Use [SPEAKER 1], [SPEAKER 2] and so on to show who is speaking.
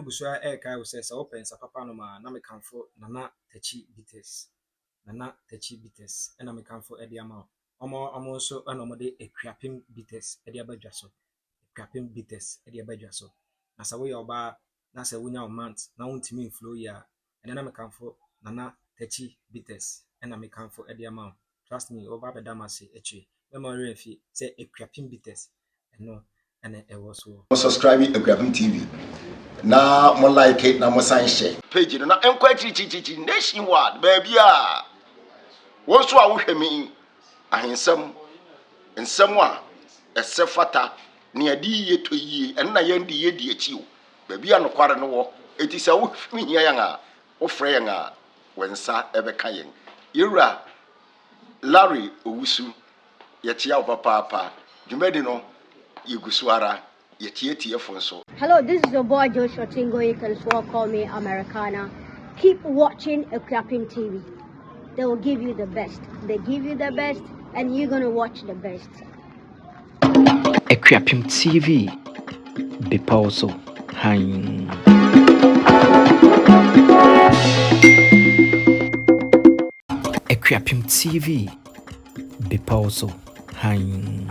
[SPEAKER 1] Busua Eka says open Sapapanoma, Namicanfo, Nana Techi Bites, Nana Techi Bites, and Namicanfo Ediama. Also anomode a crapping bites, Ediabajaso, crapping bites, Ediabajaso. As a way of bar, Nasa Winya months, now to me flow ya, and then Namicanfo, Nana Techi Bites, and Namicanfo Ediama. Trust me, over the Damasi, Echi, memory fee, say a crapping bites, and no, and it was so.
[SPEAKER 2] Subscribe to Grabbing TV. Na mo like it na mo sign share page no na enko chichichichi nationwide baby a wo so a wo hwɛ mi ahensɛm nsɛm a ɛsɛfata ne adi yɛ to yie ɛn na yɛn di yɛ di akyi o baby a no kware no wɔ eti sɛ wo hwɛ hia yɛn a wo frɛ yɛn a wensa ɛbɛka yɛn yɛwura Larry Owusu yetia papa dwumadi no yegusu ara yetie fonso.
[SPEAKER 3] Hello, this is your boy Joshua Tingo. You can swore call me Americana. Keep watching Equiapim TV. They will give you the best. They give you the best, and you're gonna watch the best.
[SPEAKER 4] Equiapim TV. Bepauso. Hein. Equiapim TV. Bepauso. Hein.